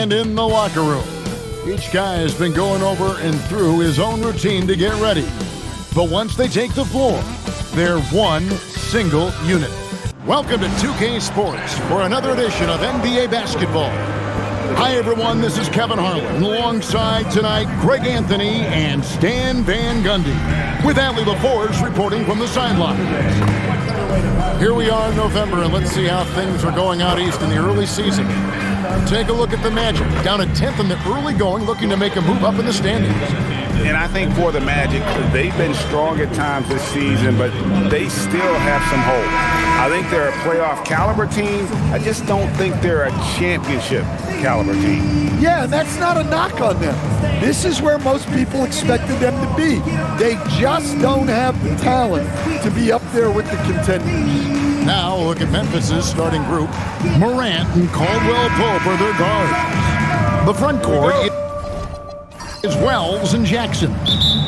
And in the locker room, each guy has been going over and through his own routine to get ready. But once they take the floor, they're one single unit. Welcome to 2K Sports for another edition of NBA basketball. Hi, everyone. This is Kevin Harlan. Alongside tonight, Greg Anthony and Stan Van Gundy, with Allie LaForge reporting from the sidelines. Here we are in November, and let's see how things are going out east in the early season. Take a look at the Magic, down a 10th in the early going, looking to make a move up in the standings. And I think for the Magic, they've been strong at times this season, but they still have some hope. I think they're a playoff caliber team. I just don't think they're a championship caliber team. Yeah, and that's not a knock on them. This is where most people expected them to be. They just don't have the talent to be up there with the contenders. Now look at Memphis's starting group. Morant and Caldwell Pope are their guards. The front court is Wells and Jackson.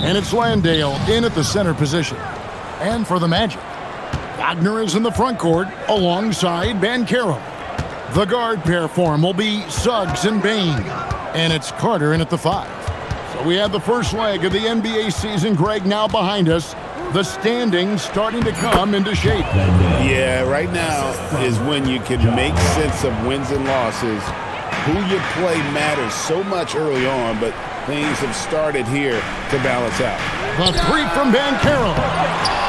And it's Landale in at the center position. And for the Magic, Wagner is in the front court alongside Banchero. The guard pair for him will be Suggs and Bain. And it's Carter in at the 5. So we have the first leg of the NBA season, Greg, now behind us. The standings starting to come into shape. Yeah, right now is when you can make sense of wins and losses. Who you play matters so much early on, but things have started here to balance out. The three from Banchero.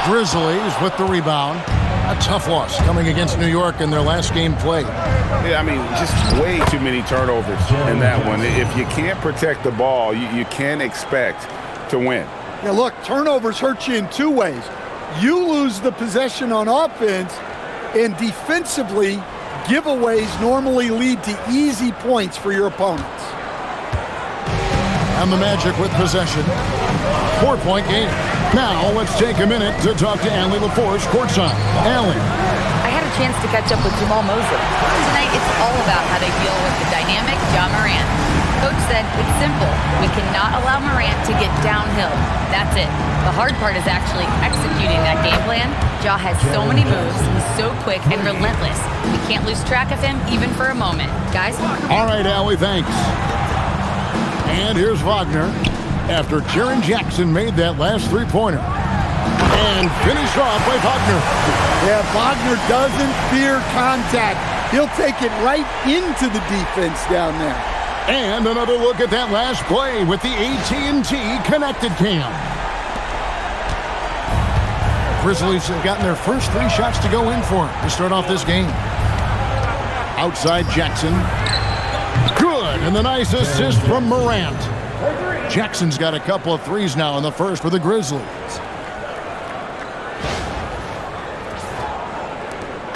Grizzlies with the rebound. A tough loss coming against New York in their last game played. Yeah, I mean, just way too many turnovers in that one. If you can't protect the ball, you can't expect to win. Yeah, look, turnovers hurt you in two ways. You lose the possession on offense, and defensively, giveaways normally lead to easy points for your opponents. And the Magic with possession. 4-point game. Now let's take a minute to talk to Allie LaForge courtside. Allie. I had a chance to catch up with Jamal Mosley. Tonight, it's all about how they deal with the dynamic Ja Morant. Coach said it's simple. We cannot allow Morant to get downhill. That's it. The hard part is actually executing that game plan. Ja has so many moves. He's so quick and relentless. We can't lose track of him even for a moment. Guys? All right, Allie, thanks. And here's Wagner after Jaren Jackson made that last three-pointer. And finished off by Wagner. Yeah, Wagner doesn't fear contact. He'll take it right into the defense down there. And another look at that last play with the AT&T Connected Cam. Grizzlies have gotten their first 3 shots to go in for to start off this game. Outside Jackson. Good, and the nice assist from Morant. Jackson's got a couple of threes now in the first for the Grizzlies.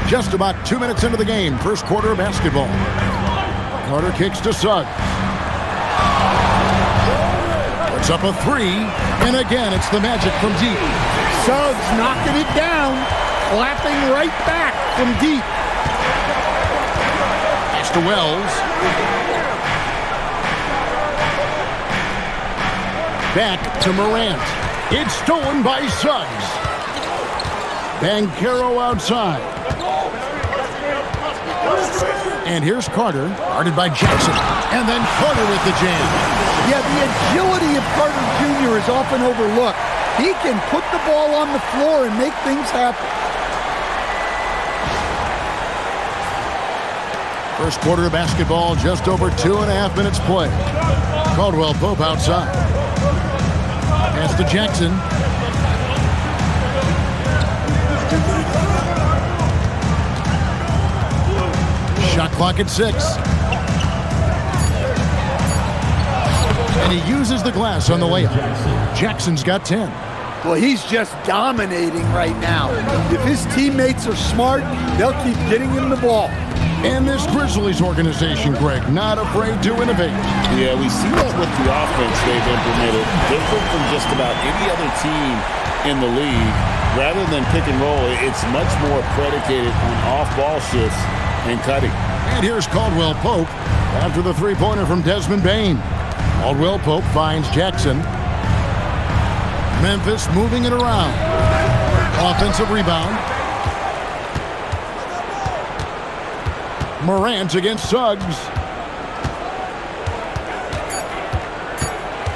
Just about 2 minutes into the game, first quarter of basketball. Carter kicks to Suggs. Puts up a 3, and again it's the Magic from deep. Suggs knocking it down, clapping right back from deep. Pass to Wells. Back to Morant. It's stolen by Suggs. Banchero outside. And here's Carter, guarded by Jackson. And then Carter with the jam. Yeah, the agility of Carter Jr. is often overlooked. He can put the ball on the floor and make things happen. First quarter of basketball, just over 2.5 minutes play. Caldwell Pope outside. Pass to Jackson. Shot clock at 6. And he uses the glass on the layup. Jackson's got 10. Well, he's just dominating right now. If his teammates are smart, they'll keep getting him the ball. And this Grizzlies organization, Greg, not afraid to innovate. Yeah, we see that with the offense they've implemented. Different from just about any other team in the league. Rather than pick and roll, it's much more predicated on off-ball shifts and cutting. And here's Caldwell Pope after the three-pointer from Desmond Bain. Caldwell Pope finds Jackson. Memphis moving it around. Offensive rebound. Morant against Suggs.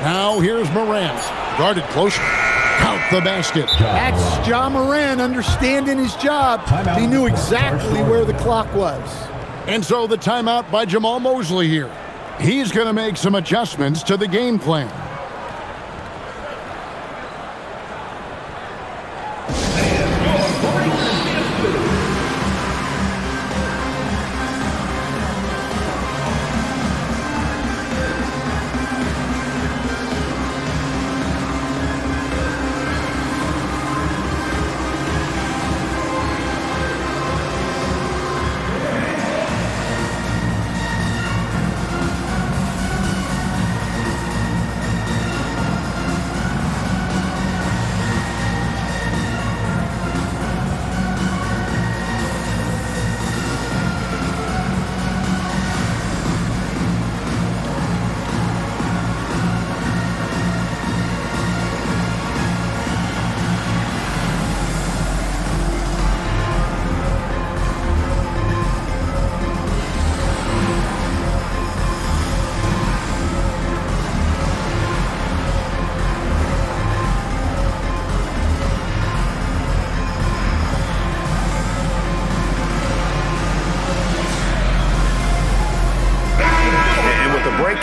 Now here's Morant. Guarded close. Count the basket. That's Ja Morant understanding his job. He knew exactly where the clock was. And so the timeout by Jamal Mosley here. He's going to make some adjustments to the game plan.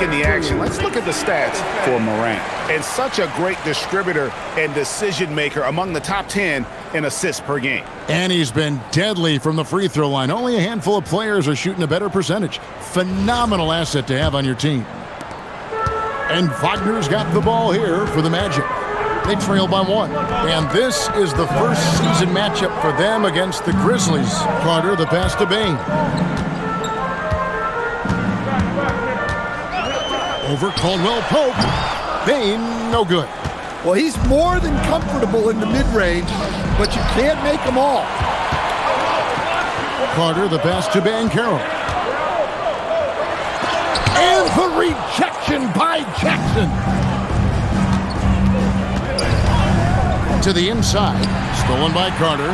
In the action, let's look at the stats for Morant. And such a great distributor and decision maker, among the top 10 in assists per game. And he's been deadly from the free throw line. Only a handful of players are shooting a better percentage. Phenomenal asset to have on your team. And Wagner's got the ball here for the Magic. They trail by 1. And this is the first season matchup for them against the Grizzlies. Carter, the pass to Bain. Over Caldwell Pope. Bain, no good. Well, he's more than comfortable in the mid-range, but you can't make them all. Carter, the pass to Banchero. And the rejection by Jackson. To the inside. Stolen by Carter.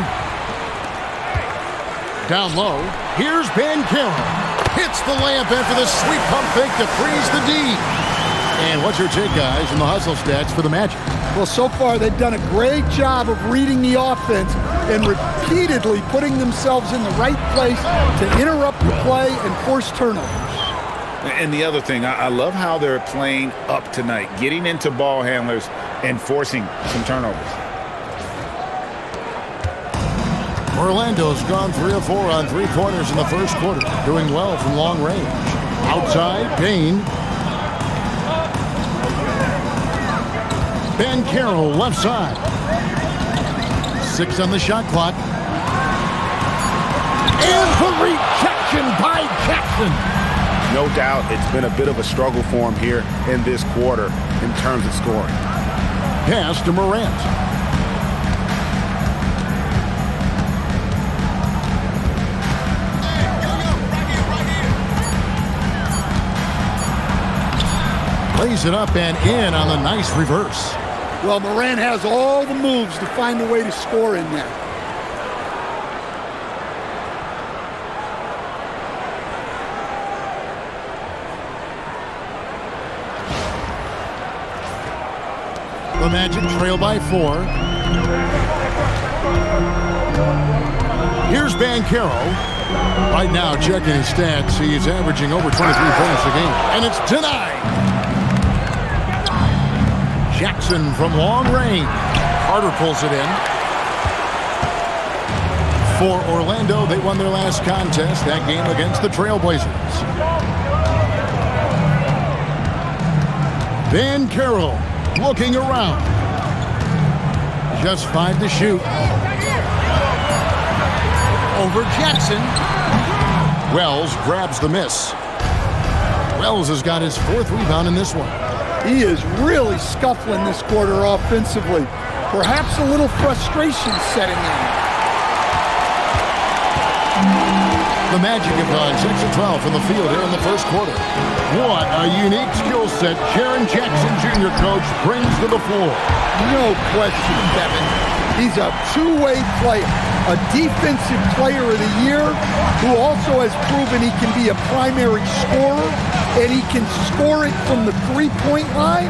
Down low. Here's Banchero. Hits the layup after the sweep pump fake to freeze the D. And what's your take, guys, in the hustle stats for the Magic? Well, so far they've done a great job of reading the offense and repeatedly putting themselves in the right place to interrupt the play and force turnovers. And the other thing, I love how they're playing up tonight, getting into ball handlers and forcing some turnovers. Orlando's gone 3 of 4 on three-pointers in the first quarter, doing well from long range. Outside, Bain. Banchero left side. 6 on the shot clock. And the rejection by Jackson. No doubt it's been a bit of a struggle for him here in this quarter in terms of scoring. Pass to Morant. Lays it up and in on the nice reverse. Well, Morant has all the moves to find a way to score in there. The Magic trail by 4. Here's Banchero. Right now, checking his stats, he's averaging over 23 points a game. And it's denied. Jackson from long range. Carter pulls it in. For Orlando, they won their last contest, that game against the Trailblazers. Banchero looking around. Just 5 to shoot. Over Jackson. Wells grabs the miss. Wells has got his 4th rebound in this one. He is really scuffling this quarter offensively. Perhaps a little frustration setting in. The Magic have gone 6 of 12 from the field here in the first quarter. What a unique skill set Jaren Jackson Jr. coach brings to the floor. No question, Kevin. He's a two-way player, a defensive player of the year who also has proven he can be a primary scorer, and he can score it from the three-point line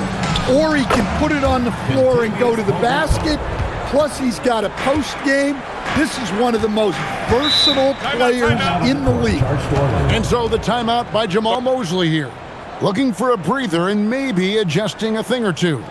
or he can put it on the floor and go to the basket. Plus, he's got a post game. This is one of the most versatile players in the league. And so the timeout by Jamal Mosley here. Looking for a breather and maybe adjusting a thing or two.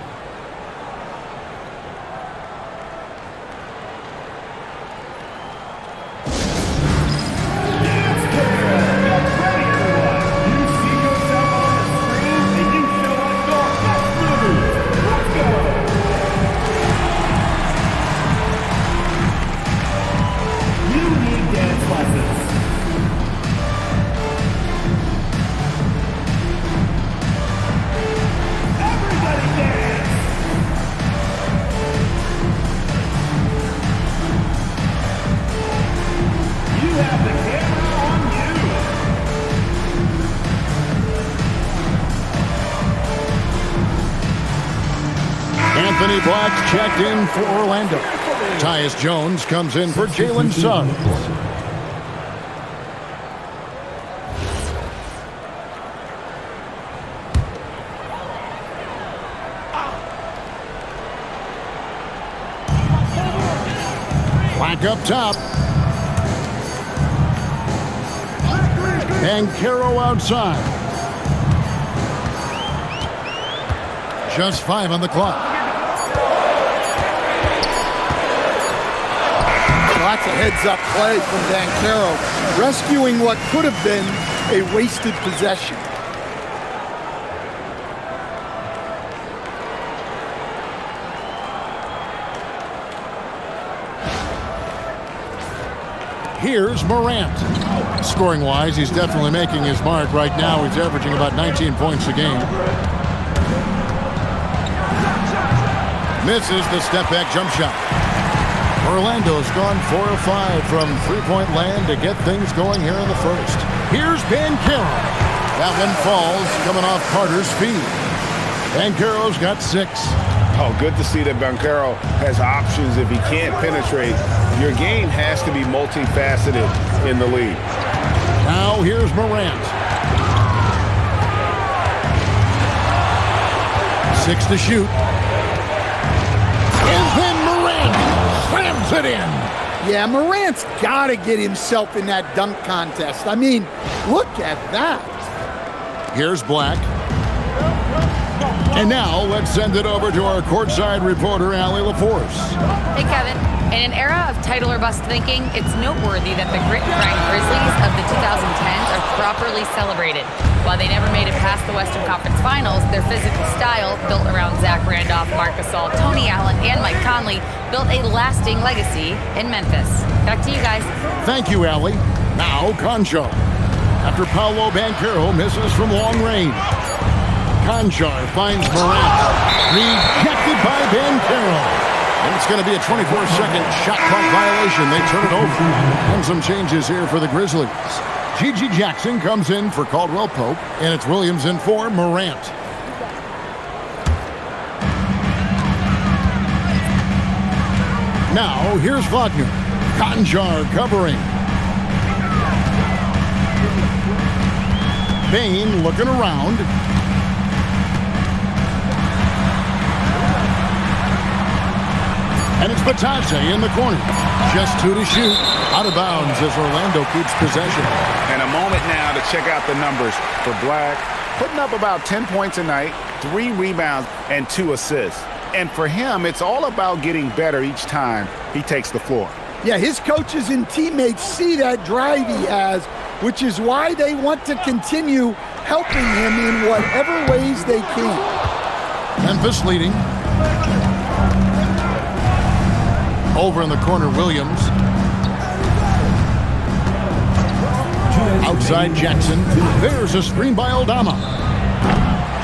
Anthony Black's checked in for Orlando. Tyus Jones comes in for Jalen Suggs. Black up top. And Caro outside. Just 5 on the clock. Lots of heads-up play from Banchero, rescuing what could have been a wasted possession. Here's Morant. Scoring-wise, he's definitely making his mark. Right now, he's averaging about 19 points a game. Misses the step-back jump shot. Orlando's gone 4 of 5 from three-point land to get things going here in the first. Here's Banchero. That one falls, coming off Carter's feet. Banchero's got 6. Oh, good to see that Banchero has options if he can't penetrate. Your game has to be multifaceted in the league. Now here's Morant. 6 to shoot. And then Morant slams it in. Yeah, Morant's got to get himself in that dunk contest. I mean, look at that. Here's Black. And now let's send it over to our courtside reporter, Allie LaForce. Hey, Kevin. In an era of title or bust thinking, it's noteworthy that the grit and grind Grizzlies of the 2010s are properly celebrated. While they never made it past the Western Conference Finals, their physical style, built around Zach Randolph, Marc Gasol, Tony Allen, and Mike Conley, built a lasting legacy in Memphis. Back to you guys. Thank you, Allie. Now, Conchar. After Paolo Banchero misses from long range. Conchar finds Morant. Rejected by Banchero. And it's going to be a 24-second shot clock violation. They turn it over. And some changes here for the Grizzlies. Gigi Jackson comes in for Caldwell Pope, and it's Williams in for Morant. Now, here's Wagner. Conchar covering. Bain looking around. And it's Batadze in the corner. Just 2 to shoot. Out of bounds as Orlando keeps possession. And a moment now to check out the numbers for Black. Putting up about 10 points a night, 3 rebounds, and 2 assists. And for him, it's all about getting better each time he takes the floor. Yeah, his coaches and teammates see that drive he has, which is why they want to continue helping him in whatever ways they can. Memphis leading. Over in the corner, Williams. Outside Jackson. There's a screen by Aldama.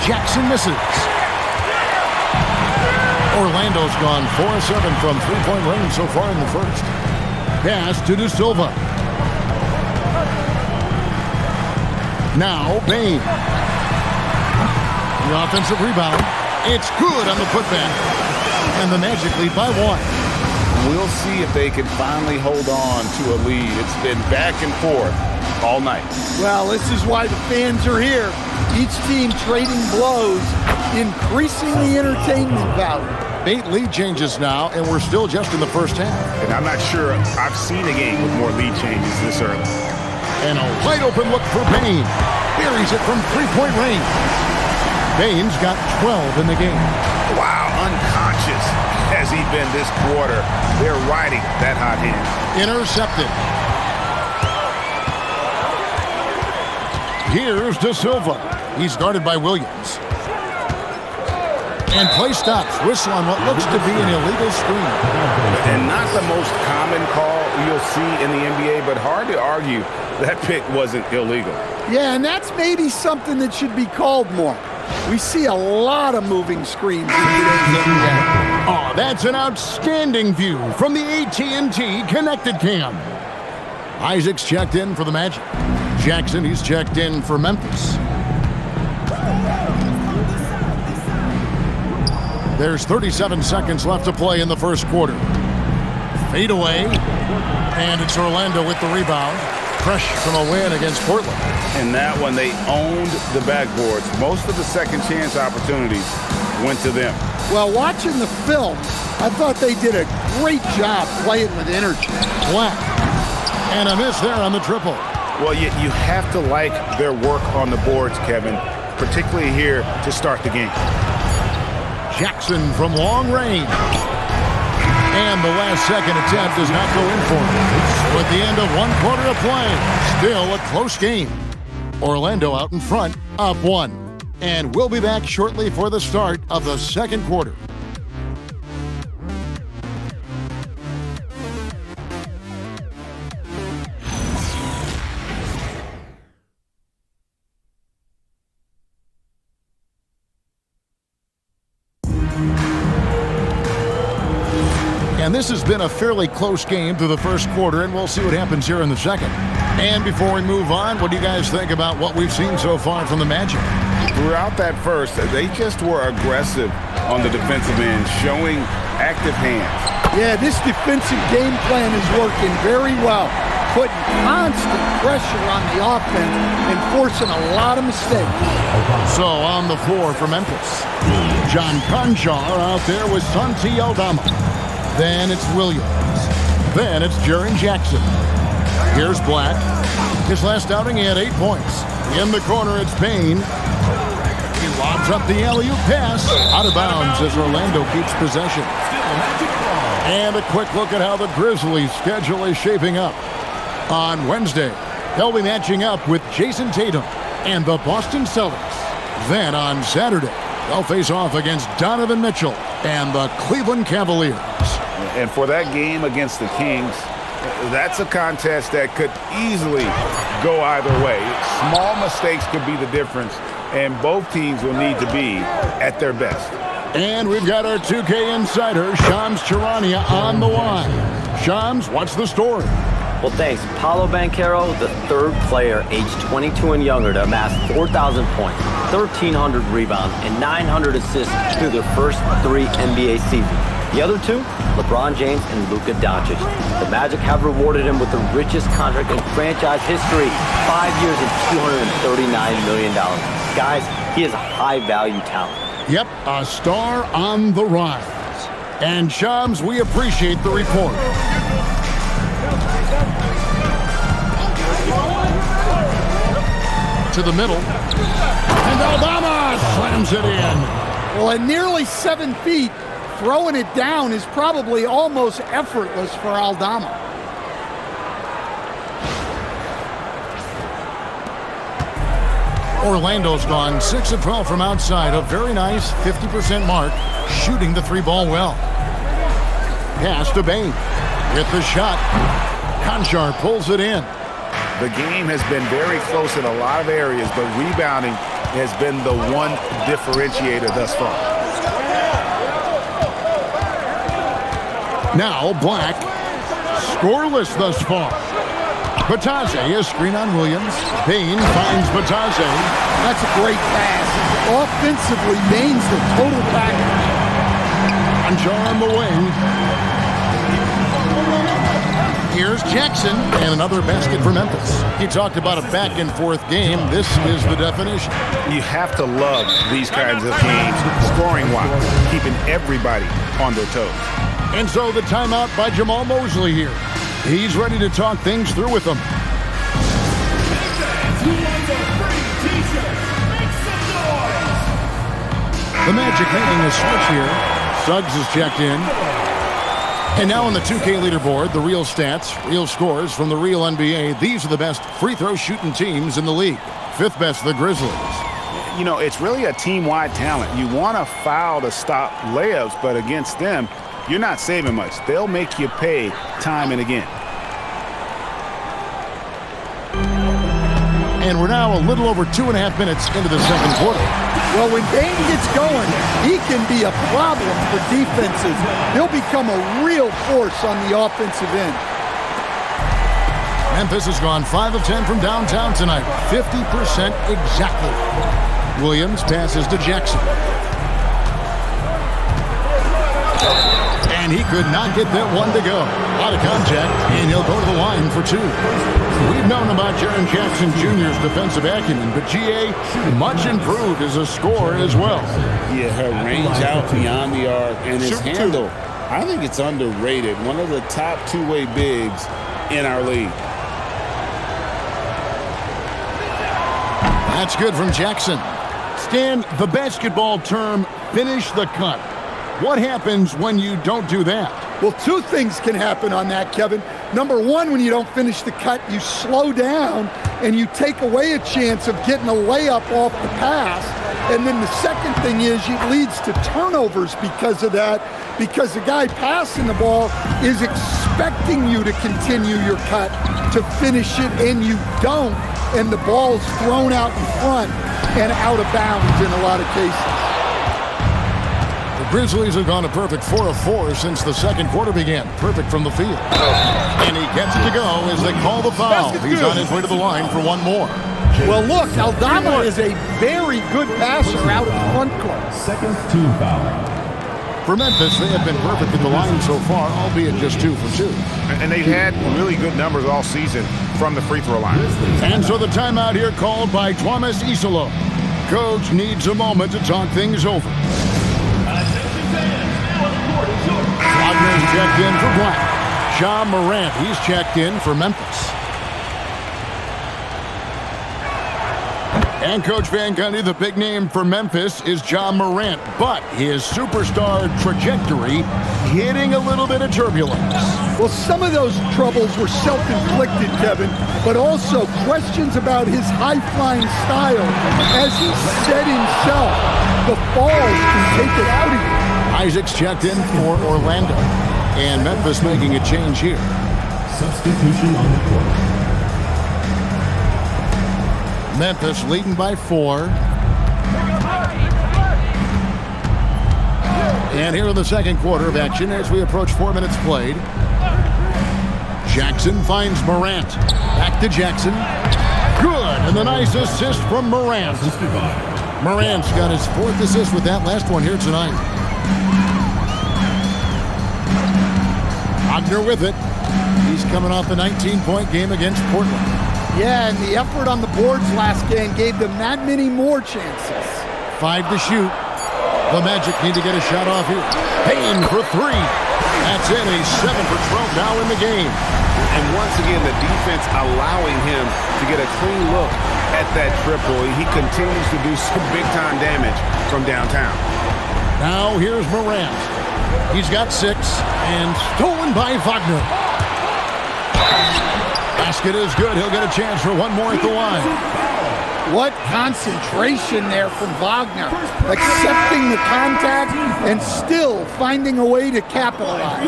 Jackson misses. Orlando's gone 4 of 7 from three-point range so far in the first. Pass to De Silva. Now Bain. The offensive rebound. It's good on the putback. And the Magic lead by 1. We'll see if they can finally hold on to a lead. It's been back and forth all night. Well, this is why the fans are here. Each team trading blows, increasing the entertainment value. 8 lead changes now, and we're still just in the first half. And I'm not sure I've seen a game with more lead changes this early. And a wide open look for Payne. Buries it from three-point range. Payne's got 12 in the game. Wow, Unconscious has he been this quarter. They're riding that hot hand. intercepted. Here's De Silva. He's guarded by Williams. And play stops. Whistle on what looks to be an illegal screen. And not the most common call you'll see in the NBA, but hard to argue that pick wasn't illegal. Yeah, and that's maybe something that should be called more. We see a lot of moving screens in today's NBA. Oh, that's an outstanding view from the AT&T Connected Cam. Isaac's checked in for the Magic. Jackson, he's checked in for Memphis. There's 37 seconds left to play in the first quarter. Fade away, and it's Orlando with the rebound. Fresh from a win against Portland. And that one, they owned the backboards. Most of the second chance opportunities went to them. Well, watching the film, I thought they did a great job playing with energy. Black. And a miss there on the triple. Well, you have to like their work on the boards, Kevin, particularly here to start the game. Jackson from long range. And the last second attempt does not go in for him. With the end of one quarter of play, still a close game. Orlando out in front, up 1. And we'll be back shortly for the start of the second quarter. And this has been a fairly close game through the first quarter, and we'll see what happens here in the second. And before we move on, what do you guys think about what we've seen so far from the Magic? Throughout that first, they just were aggressive on the defensive end, showing active hands. Yeah, this defensive game plan is working very well, putting constant pressure on the offense and forcing a lot of mistakes. So on the floor for Memphis, John Conchar out there with Santi Aldama. Then it's Williams. Then it's Jaren Jackson. Here's Black. His last outing, he had 8 points. In the corner, it's Payne. He lobs up the alley-oop pass. Out of bounds as Orlando keeps possession. And a quick look at how the Grizzlies' schedule is shaping up. On Wednesday, they'll be matching up with Jason Tatum and the Boston Celtics. Then on Saturday, they'll face off against Donovan Mitchell and the Cleveland Cavaliers. And for that game against the Kings, that's a contest that could easily go either way. Small mistakes could be the difference, and both teams will need to be at their best. And we've got our 2K insider, Shams Charania, on the line. Shams, what's the story? Well, thanks. Paolo Banchero, the third player aged 22 and younger to amass 4,000 points, 1,300 rebounds, and 900 assists through their first 3 NBA seasons. The other 2, LeBron James and Luka Doncic. The Magic have rewarded him with the richest contract in franchise history, 5 years and $239 million. Guys, he is a high-value talent. Yep, a star on the rise. And Shams, we appreciate the report. To the middle. And Aldama slams it in. Well, at nearly 7 feet, throwing it down is probably almost effortless for Aldama. Orlando's gone 6 of 12 from outside. A very nice 50% mark, shooting the 3-ball well. Pass to Bain. With the shot. Conchar pulls it in. The game has been very close in a lot of areas, but rebounding has been the one differentiator thus far. Now Black, scoreless thus far. Batase, a screen on Williams. Bain finds Batase. That's a great pass. Offensively, Bain's the total package. Conchar on the wing. Here's Jackson, and another basket for Memphis. He talked about a back-and-forth game. This is the definition. You have to love these kinds of games, scoring-wise, keeping everybody on their toes. And so the timeout by Jamal Mosley here. He's ready to talk things through with them. The Magic making a switch here. Suggs is checked in. And now on the 2K leaderboard, the real stats, real scores from the real NBA. These are the best free throw shooting teams in the league. Fifth best, the Grizzlies. You know, it's really a team-wide talent. You want to foul to stop layups, but against them, you're not saving much. They'll make you pay time and again. And we're now a little over 2.5 minutes into the second quarter. Well, when Dame gets going, he can be a problem for defenses. He'll become a real force on the offensive end. Memphis has gone 5 of 10 from downtown tonight. 50% exactly. Williams passes to Jackson. And he could not get that one to go. Out of contact, and he'll go to the line for 2. We've known about Jaren Jackson Jr.'s defensive acumen, but G.A. much improved as a scorer as well. Yeah, her range out beyond the arc and his handle. I think it's underrated. One of the top two-way bigs in our league. That's good from Jackson. Stan, the basketball term, finish the cut. What happens when you don't do that? Well, 2 things can happen on that, Kevin. Number 1, when you don't finish the cut, you slow down and you take away a chance of getting a layup off the pass. And then the second thing is it leads to turnovers because of that, because the guy passing the ball is expecting you to continue your cut, to finish it, and you don't, and the ball's thrown out in front and out of bounds in a lot of cases. The Grizzlies have gone a perfect 4 of 4 since the second quarter began. Perfect from the field. And he gets it to go as they call the foul. He's on his way to the line for one more. Well, look, Aldama is a very good passer out of the front court. Second team foul. For Memphis, they have been perfect at the line so far, albeit just 2 for 2. And they've had really good numbers all season from the free throw line. And so the timeout here called by Thomas Isolo. Coach needs a moment to talk things over. Wagner's checked in for Black. Ja Morant, he's checked in for Memphis. And Coach Van Gundy, the big name for Memphis is Ja Morant, but his superstar trajectory hitting a little bit of turbulence. Well, some of those troubles were self-inflicted, Kevin, but also questions about his high-flying style. As he said himself, the falls can take it out of you. Isaac's checked in for Orlando, and Memphis making a change here. Substitution on the court. Memphis leading by 4. And here in the second quarter of action as we approach 4 minutes played. Jackson finds Morant. Back to Jackson. Good, and the nice assist from Morant. Morant's got his 4th assist with that last one here tonight. Wagner with it. He's coming off a 19-point game against Portland. Yeah, and the effort on the boards last game gave them that many more chances. 5 to shoot. The Magic need to get a shot off here. Payne for 3. That's in, a 7 for 12 now in the game. And once again, the defense allowing him to get a clean look at that triple. He continues to do some big-time damage from downtown. Now here's Morant. He's got 6 and stolen by Wagner. Basket is good. He'll get a chance for one more at the line. What concentration there from Wagner. Accepting the contact and still finding a way to capitalize.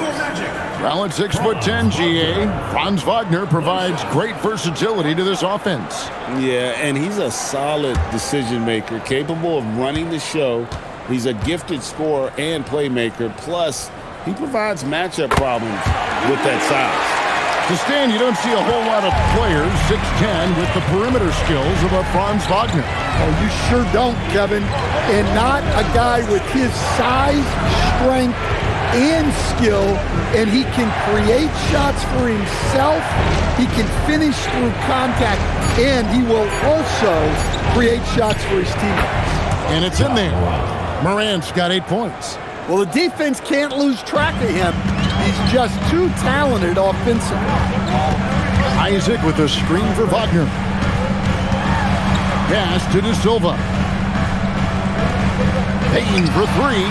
Well, at 6'10", GA, Franz Wagner provides great versatility to this offense. Yeah, and he's a solid decision maker, capable of running the show. He's a gifted scorer and playmaker. Plus, he provides matchup problems with that size. To Stan, you don't see a whole lot of players, 6'10", with the perimeter skills of a Franz Wagner. Oh, you sure don't, Kevin. And not a guy with his size, strength, and skill, and he can create shots for himself. He can finish through contact, and he will also create shots for his teammates. And it's in there. Morant's got 8 points. Well, the defense can't lose track of him. He's just too talented offensively. Isaac with a screen for Wagner. Pass to De Silva. Payton for 3.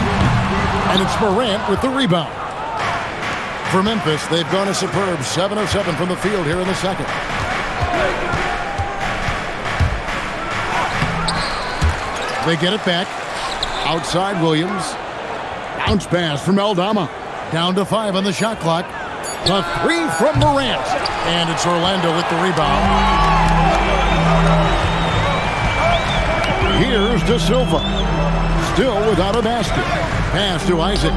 And it's Morant with the rebound. For Memphis, they've gone a superb 7 of 7 from the field here in the second. They get it back. Outside Williams. Bounce pass from Aldama. Down to 5 on the shot clock. The 3 from Morant. And it's Orlando with the rebound. Here's De Silva. Still without a basket. Pass to Isaac.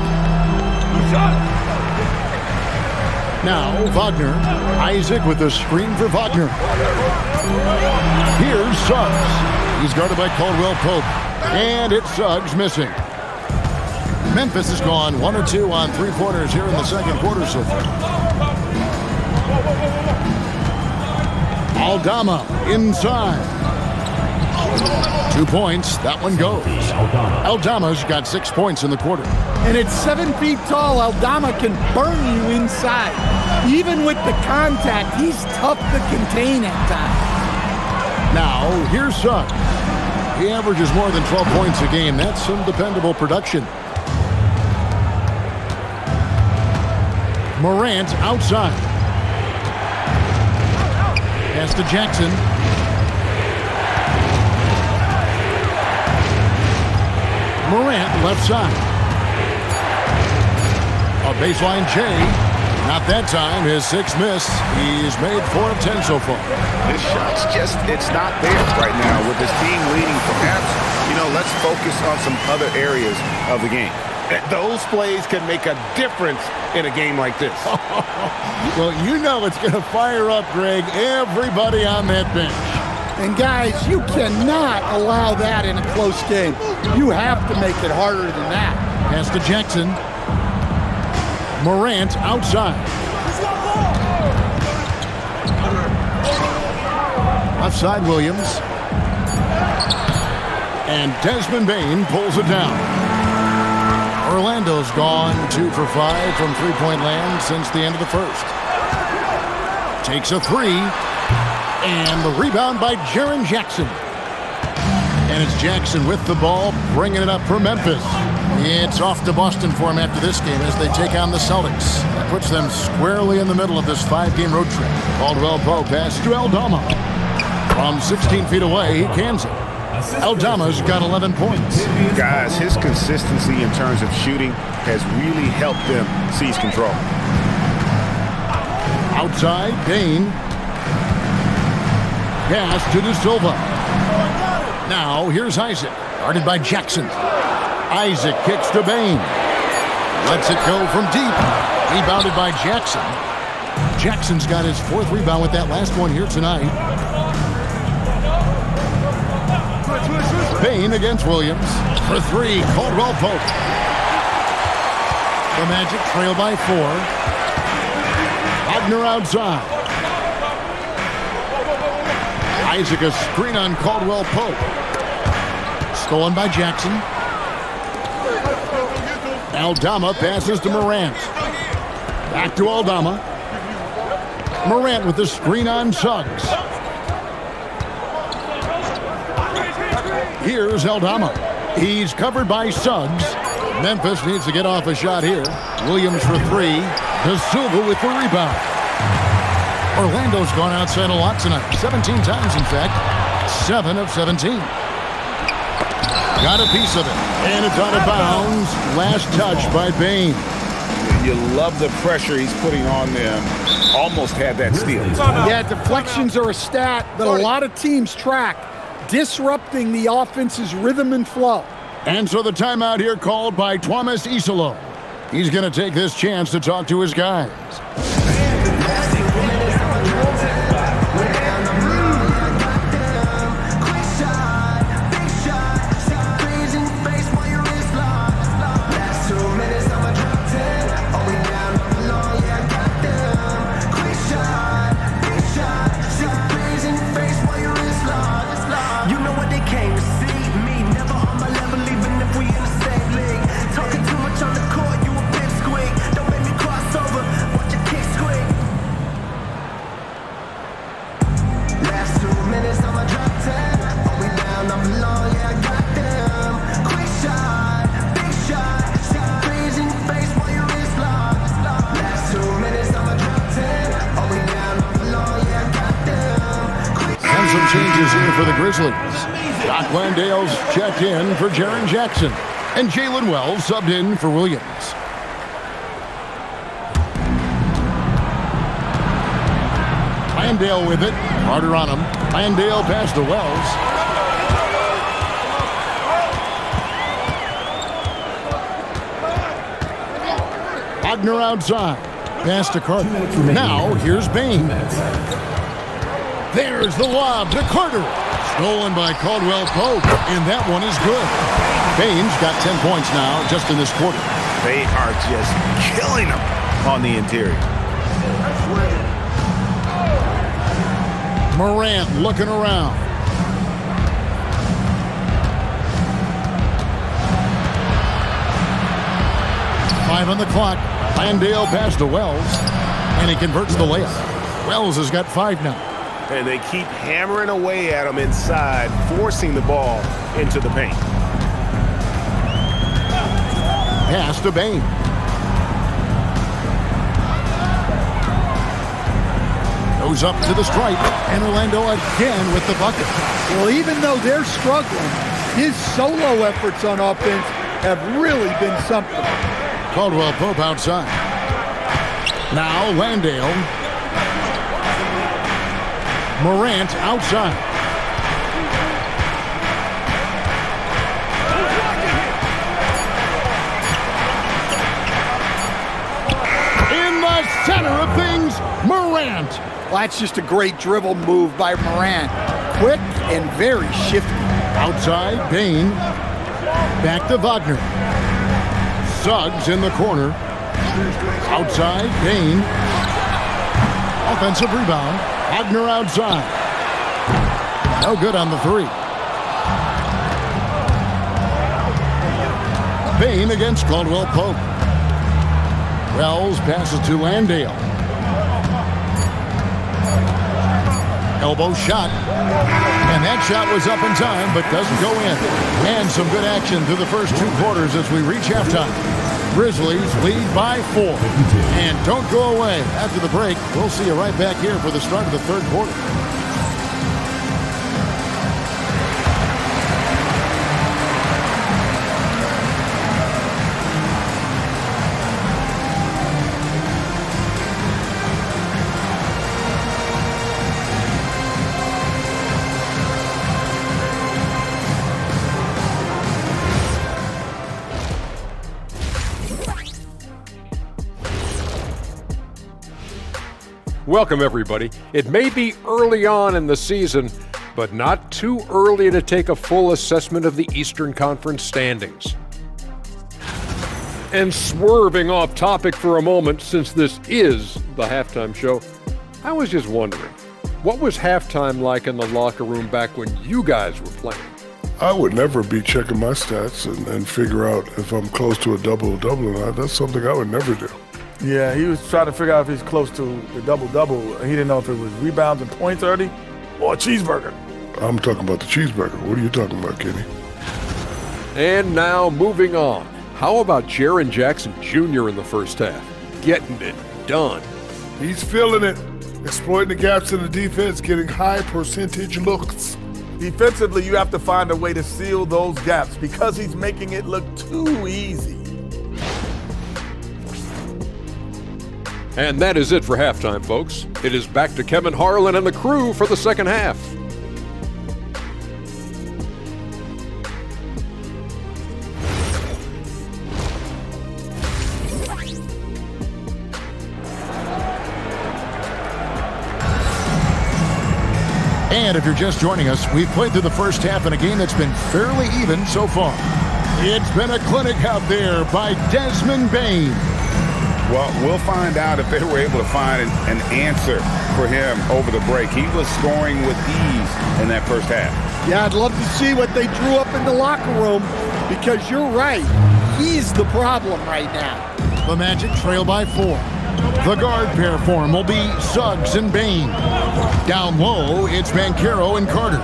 Now Wagner. Isaac with a screen for Wagner. Here's Suggs. He's guarded by Caldwell Pope. And it's Suggs missing. Memphis has gone 1 of 2 on 3-pointers here in the second quarter so far. Aldama inside. 2 points. That one goes. Aldama's got 6 points in the quarter. And at 7 feet tall, Aldama can burn you inside. Even with the contact, he's tough to contain at times. Now, here's Suggs. He averages more than 12 points a game. That's some dependable production. Morant outside. Pass to Jackson. Morant left side. A baseline J. Not that time. His 6th miss. He's made 4 of 10 so far. His shot's it's not there right now with his team leading. Perhaps, let's focus on some other areas of the game. Those plays can make a difference in a game like this. Well, it's going to fire up, Greg, everybody on that bench. And guys, you cannot allow that in a close game. You have to make it harder than that. Pass to Jackson. Morant outside. Left side Williams. And Desmond Bane pulls it down. Orlando's gone 2 for 5 from three-point land since the end of the first. Takes a 3. And the rebound by Jaren Jackson. And it's Jackson with the ball, bringing it up for Memphis. It's off to Boston for him after this game as they take on the Celtics. That puts them squarely in the middle of this 5-game road trip. Caldwell Pope pass to Aldama. From 16 feet away, he cans it. Aldama's got 11 points. Guys, his consistency in terms of shooting has really helped them seize control. Outside, Bane. Pass to De Silva. Now, here's Isaac, guarded by Jackson. Isaac kicks to Bane. Lets it go from deep. Rebounded by Jackson. Jackson's got his 4th rebound with that last one here tonight. Bane against Williams. For 3, Caldwell Pope. The Magic trail by 4. Wagner outside. Isaac a screen on Caldwell Pope. Stolen by Jackson. Aldama passes to Morant. Back to Aldama. Morant with the screen on Suggs. Here's Aldama. He's covered by Suggs. Memphis needs to get off a shot here. Williams for 3. De Silva with the rebound. Orlando's gone outside a lot tonight. 17 times, in fact. 7 of 17. Got a piece of it. And it's out of bounds. Last touch by Bane. You love the pressure he's putting on them. Almost had that steal. Yeah, deflections are a stat that a lot of teams track, disrupting the offense's rhythm and flow. And so the timeout here called by Thomas Isolo. He's going to take this chance to talk to his guys. for the Grizzlies. Doc Landale's checked in for Jaren Jackson. And Jalen Wells subbed in for Williams. Landale with it. Carter on him. Landale pass to Wells. Wagner outside. Pass to Carter. Now here's Bain. There's the lob to Carter. Stolen by Caldwell Pope, and that one is good. Bain's got 10 points now just in this quarter. They are just killing them on the interior. Morant looking around. Five on the clock. Landale pass to Wells, and he converts the layup. Wells has got 5 now. And they keep hammering away at him inside, forcing the ball into the paint. Pass to Bain. Goes up to the stripe, and Orlando again with the bucket. Well, even though they're struggling, his solo efforts on offense have really been something. Caldwell Pope outside. Now Landale. Morant outside. In the center of things, Morant. Well, that's just a great dribble move by Morant. Quick and very shifty. Outside, Bain. Back to Wagner. Suggs in the corner. Outside, Bain. Offensive rebound. Wagner outside. No good on the 3. Bain against Caldwell Pope. Wells passes to Landale. Elbow shot. And that shot was up in time, but doesn't go in. And some good action through the first 2 quarters as we reach halftime. Grizzlies lead by 4. And don't go away. After the break, we'll see you right back here for the start of the 3rd quarter. Welcome, everybody. It may be early on in the season, but not too early to take a full assessment of the Eastern Conference standings. And swerving off topic for a moment, since this is the halftime show, I was just wondering, what was halftime like in the locker room back when you guys were playing? I would never be checking my stats and figure out if I'm close to a double-double or not. That's something I would never do. Yeah, he was trying to figure out if he's close to the double-double. He didn't know if it was rebounds and points already or a cheeseburger. I'm talking about the cheeseburger. What are you talking about, Kenny? And now, moving on. How about Jaren Jackson Jr. in the first half? Getting it done. He's feeling it. Exploiting the gaps in the defense, getting high percentage looks. Defensively, you have to find a way to seal those gaps because he's making it look too easy. And that is it for halftime, folks. It is back to Kevin Harlan and the crew for the second half. And if you're just joining us, we've played through the first half in a game that's been fairly even so far. It's been a clinic out there by Desmond Bain. Well, we'll find out if they were able to find an answer for him over the break. He was scoring with ease in that first half. Yeah, I'd love to see what they drew up in the locker room because you're right. He's the problem right now. The Magic trail by 4. The guard pair for him will be Suggs and Bain. Down low, it's Banchero and Carter.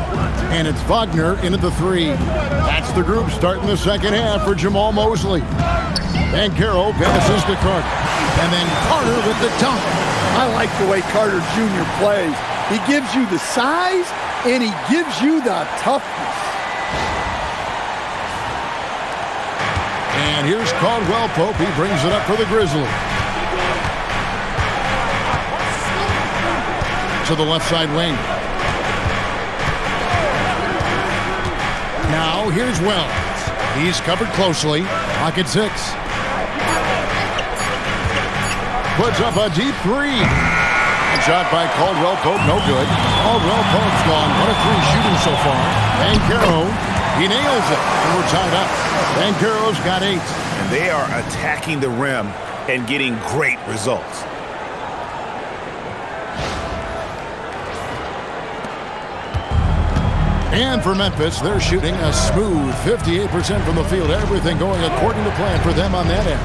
And it's Wagner into the 3. That's the group starting the second half for Jamal Mosley. Banchero passes to Carter. And then Carter with the dunk. I like the way Carter Jr. plays. He gives you the size and he gives you the toughness. And here's Caldwell Pope. He brings it up for the Grizzlies. To the left side wing. Now here's Wells. He's covered closely. Pocket 6. Puts up a deep 3. Shot by Caldwell Pope, no good. Caldwell Pope's gone 1 of 3 shooting so far. Banchero, he nails it, and we're tied up. Banchero's got 8. And they are attacking the rim and getting great results. And for Memphis, they're shooting a smooth 58% from the field. Everything going according to plan for them on that end.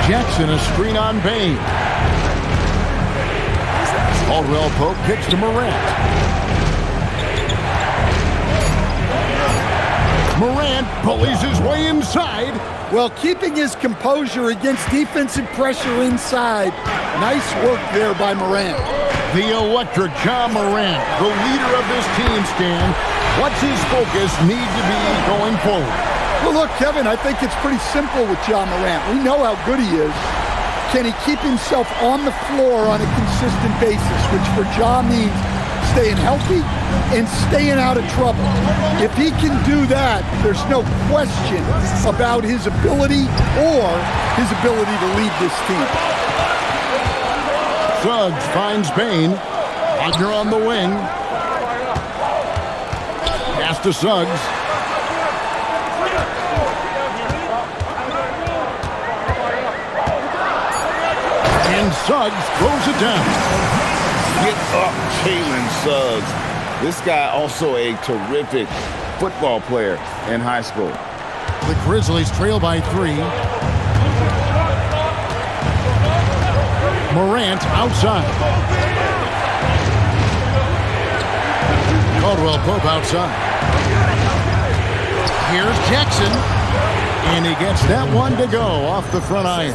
Jackson, a screen on Bain. Caldwell Pope kicks to Morant. Morant bullies his way inside. Well, keeping his composure against defensive pressure inside. Nice work there by Morant. The electric Ja Morant, the leader of this team, Stan. What's his focus need to be going forward? Well, look, Kevin, I think it's pretty simple with Ja Morant. We know how good he is. Can he keep himself on the floor on a consistent basis, which for Ja means staying healthy and staying out of trouble. If he can do that, there's no question about his ability or his ability to lead this team. Suggs finds Bain. Wagner on the wing. Pass to Suggs. And Suggs throws it down. Get up, Jalen Suggs. This guy also a terrific football player in high school. The Grizzlies trail by 3. Morant outside. Caldwell Pope outside. Here's Jackson. And he gets that one to go off the front iron.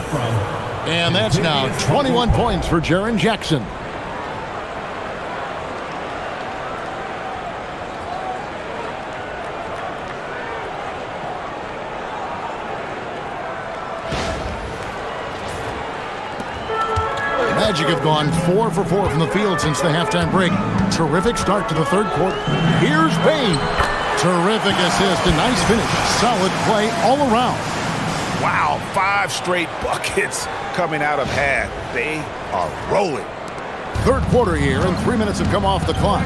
And that's now 21 points for Jaren Jackson. Magic have gone 4 for 4 from the field since the halftime break. Terrific start to the third quarter. Here's Bain. Terrific assist, a nice finish. Solid play all around. Wow, 5 straight buckets coming out of half. They are rolling. Third quarter here, and 3 minutes have come off the clock.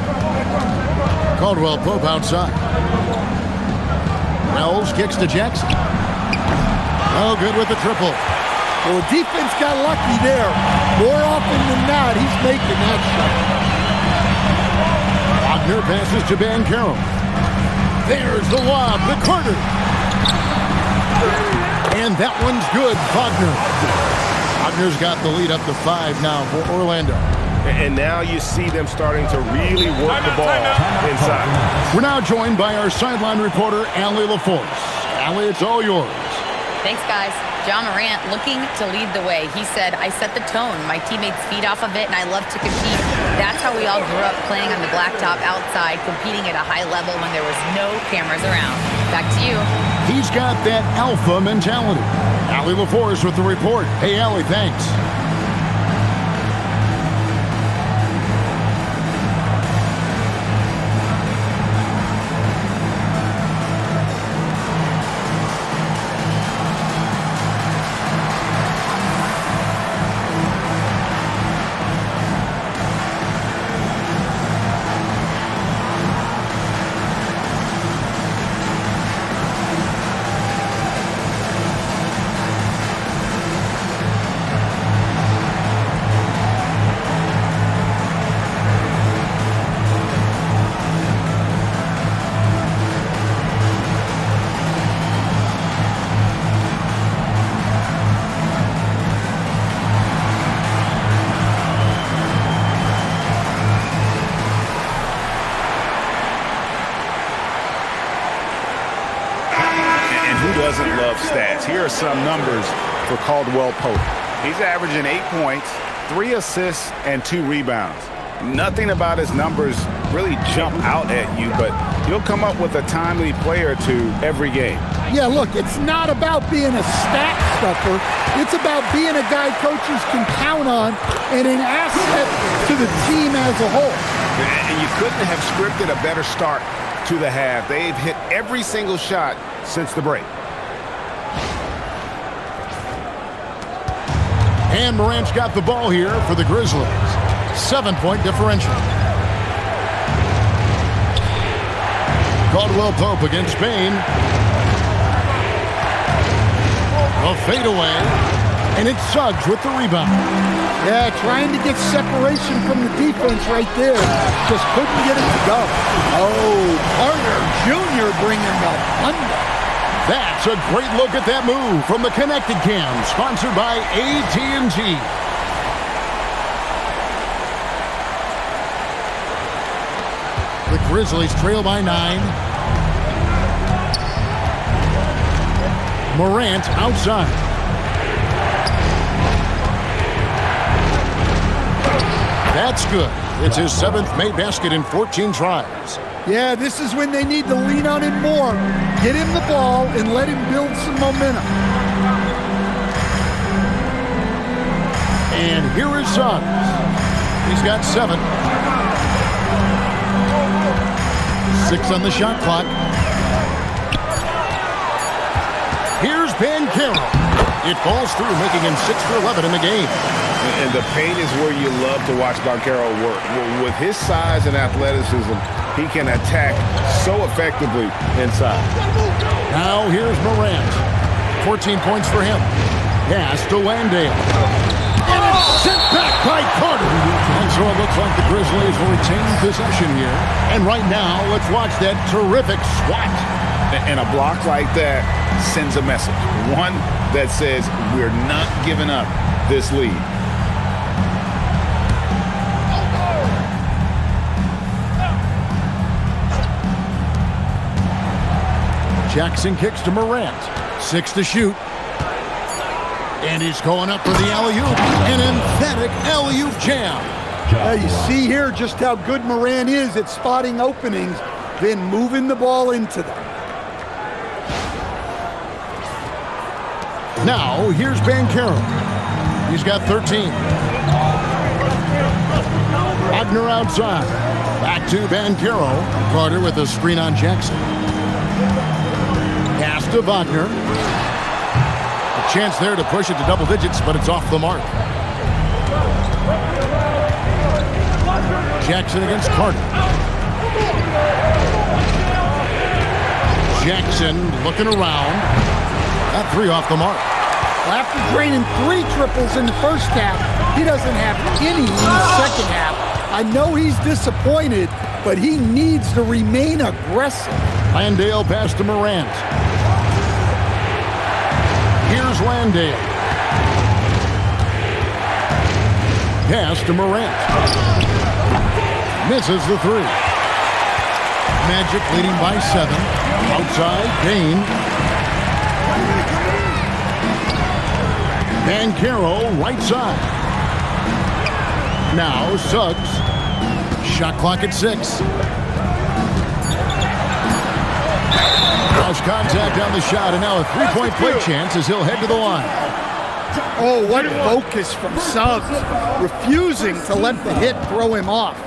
Caldwell Pope outside. Wells kicks to Jackson. Oh, good with the triple. Well, the defense got lucky there. More often than not, he's making that shot. Wagner passes to Banchero. There's the lob, the Carter. And that one's good, Wagner. Wagner's got the lead up to 5 now for Orlando. And now you see them starting to really work the ball inside. We're now joined by our sideline reporter, Allie LaForce. Allie, it's all yours. Thanks, guys. Ja Morant looking to lead the way. He said, I set the tone. My teammates feed off of it, and I love to compete. That's how we all grew up, playing on the blacktop outside, competing at a high level when there was no cameras around. Back to you. He's got that alpha mentality. Allie LaForce with the report. Hey, Allie, thanks. Doesn't love stats. Here are some numbers for Caldwell Pope. He's averaging 8 points, 3 assists, and 2 rebounds. Nothing about his numbers really jump out at you, but he'll come up with a timely play or two every game. Yeah, look, it's not about being a stat stuffer. It's about being a guy coaches can count on and an asset to the team as a whole. And you couldn't have scripted a better start to the half. They've hit every single shot since the break. And Morant's got the ball here for the Grizzlies. 7-point differential. Caldwell Pope against Bain. A fadeaway. And it's Suggs with the rebound. Yeah, trying to get separation from the defense right there. Just couldn't get it to go. Oh, Carter Jr. bringing the thunder. That's a great look at that move from the Connected Cam, sponsored by AT&T. The Grizzlies trail by 9. Morant outside. That's good. It's his 7th made basket in 14 tries. Yeah, this is when they need to lean on him more. Get him the ball and let him build some momentum. And here is Suggs. He's got 7. 6 on the shot clock. Here's Banchero. It falls through, making him 6 for 11 in the game. And the paint is where you love to watch Banchero work. With his size and athleticism, he can attack so effectively inside. Now here's Morant. 14 points for him. Pass to Landale. And it's sent back by Carter. And so it looks like the Grizzlies will retain possession here. And right now, let's watch that terrific swat. And a block like that sends a message. One that says we're not giving up this lead. Jackson kicks to Morant. 6 to shoot. And he's going up for the alley-oop. An emphatic alley-oop jam. You see here just how good Morant is at spotting openings, then moving the ball into them. Now, here's Banchero. He's got 13. Wagner outside. Back to Banchero. Carter with a screen on Jackson. Pass to Wagner. A chance there to push it to double digits, but it's off the mark. Jackson against Carter. Jackson looking around. That 3 off the mark. Well, after draining 3 triples in the first half, he doesn't have any in the second half. I know he's disappointed, but he needs to remain aggressive. Landale pass to Morant. Here's Landale. Pass to Morant. Misses the 3. Magic leading by 7. Outside, Bain. Banchero, right side. Now, Suggs. Shot clock at 6. Cross contact on the shot, and now a 3-point play chance as he'll head to the line. Oh, what focus from Suggs. Refusing to let the hit throw him off.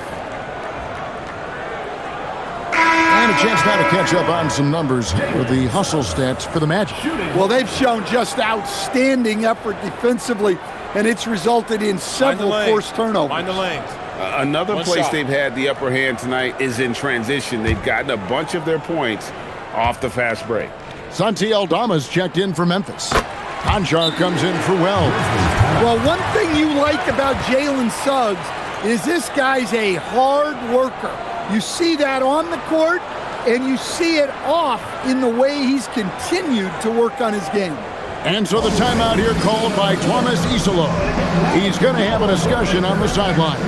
And a chance now to catch up on some numbers with the hustle stats for the Magic. Well, they've shown just outstanding effort defensively, and it's resulted in several forced turnovers. Find the lanes. Another place they've had the upper hand tonight is in transition. They've gotten a bunch of their points off the fast break. Santi Aldama's checked in for Memphis. Conchar comes in for Wells. Well, one thing you like about Jalen Suggs is this guy's a hard worker. You see that on the court, and you see it off in the way he's continued to work on his game. And so the timeout here called by Thomas Isolo. He's going to have a discussion on the sideline.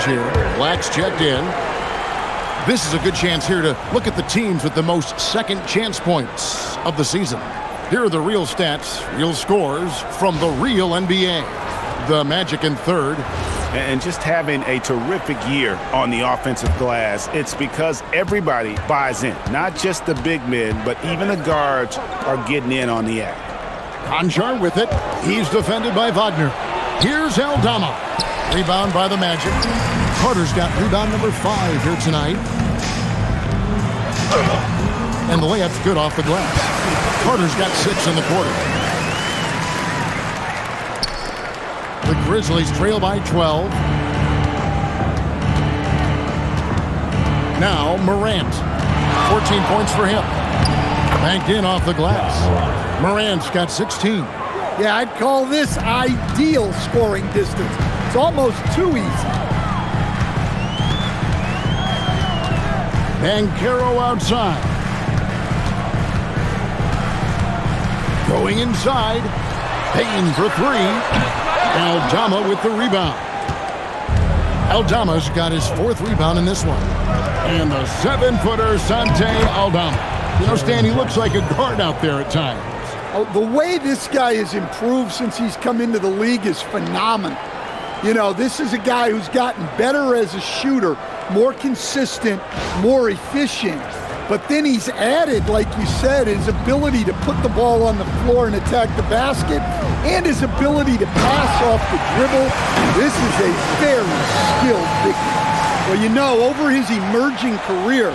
here. Black's checked in. This is a good chance here to look at the teams with the most second chance points of the season. Here are the real stats, real scores from the real NBA. The Magic in third. And just having a terrific year on the offensive glass, it's because everybody buys in. Not just the big men, but even the guards are getting in on the act. Conjar with it. He's defended by Wagner. Here's Aldama. Rebound by the Magic. Carter's got rebound number 5 here tonight. And the layup's good off the glass. Carter's got 6 in the quarter. The Grizzlies trail by 12. Now Morant. 14 points for him. Banked in off the glass. Morant's got 16. Yeah, I'd call this ideal scoring distance. It's almost too easy. Banchero outside. Going inside. Payton for 3. Aldama with the rebound. Aldama's got his 4th rebound in this one. And the 7-footer, Santi Aldama. You know, Stan, he looks like a guard out there at times. Oh, the way this guy has improved since he's come into the league is phenomenal. You know, this is a guy who's gotten better as a shooter, more consistent, more efficient. But then he's added, like you said, his ability to put the ball on the floor and attack the basket, and his ability to pass off the dribble. This is a very skilled big man. Well, you know, over his emerging career,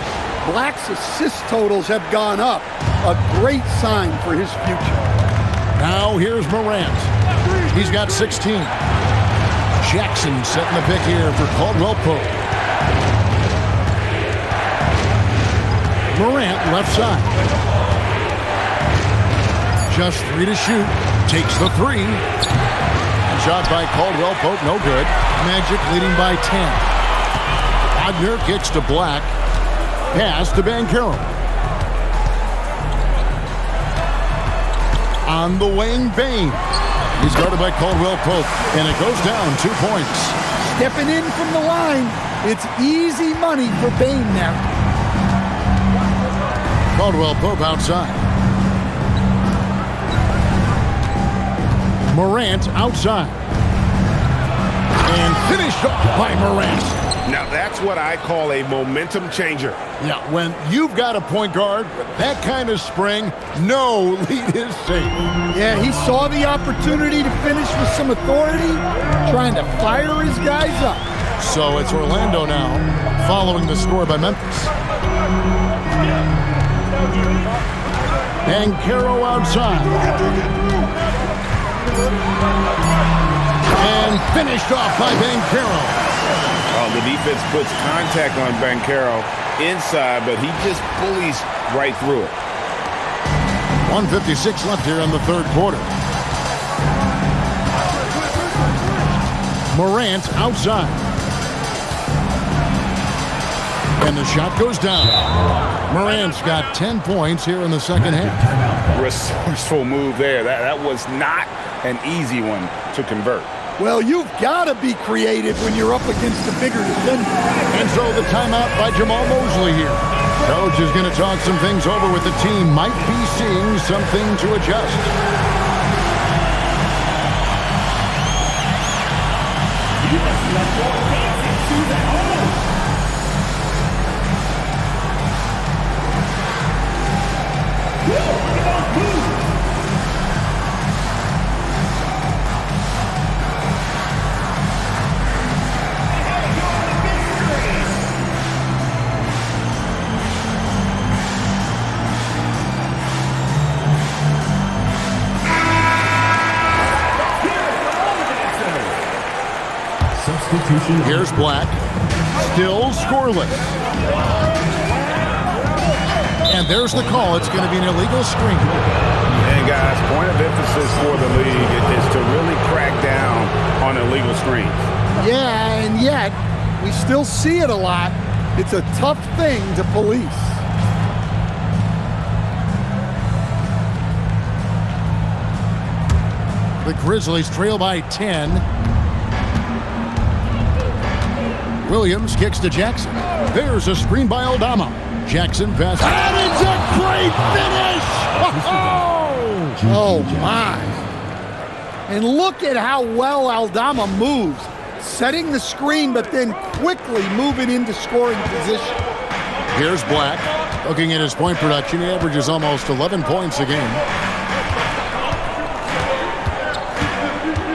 Black's assist totals have gone up. A great sign for his future. Now here's Morant. He's got 16. Jackson setting the pick here for Caldwell Pope. Morant left side. Just 3 to shoot. Takes the 3. Shot by Caldwell Pope, no good. Magic leading by 10. Wagner kicks to Black. Pass to Banchero. On the wing, Bane. He's guarded by Caldwell Pope, and it goes down 2 points. Stepping in from the line. It's easy money for Bane now. Caldwell Pope outside. Morant outside. And finished off by Morant. Now that's what I call a momentum changer. Yeah, when you've got a point guard with that kind of spring, no lead is safe. Yeah, he saw the opportunity to finish with some authority, trying to fire his guys up. So it's Orlando now, following the score by Memphis. Banchero outside. And finished off by Banchero. Oh, the defense puts contact on Banchero inside, but he just bullies right through it. 1:56 left here in the third quarter. Morant outside. And the shot goes down. Morant's got 10 points here in the second half. Resourceful move there. That was not an easy one to convert. Well, you've got to be creative when you're up against a bigger defender. And so the timeout by Jamal Mosley here. Coach is going to talk some things over with the team. Might be seeing something to adjust. Here's Black. Still scoreless. And there's the call. It's going to be an illegal screen. And guys, point of emphasis for the league is to really crack down on illegal screens. Yeah, and yet we still see it a lot. It's a tough thing to police. The Grizzlies trail by 10. Williams kicks to Jackson. There's a screen by Aldama. Jackson passes. That is a great finish! Oh, my. And look at how well Aldama moves. Setting the screen, but then quickly moving into scoring position. Here's Black. Looking at his point production, he averages almost 11 points a game.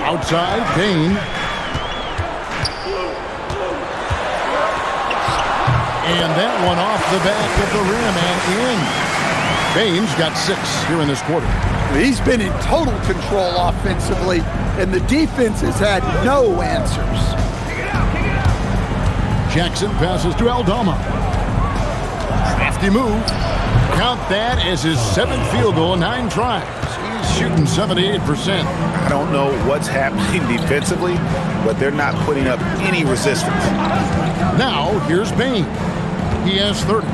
Outside, Payne. And that one off the back of the rim and in. Payne's got 6 here in this quarter. He's been in total control offensively, and the defense has had no answers. Jackson passes to Aldama. Crafty move. Count that as his 7th field goal in 9 tries. He's shooting 78%. I don't know what's happening defensively, but they're not putting up any resistance. Now, here's Payne. He has 30.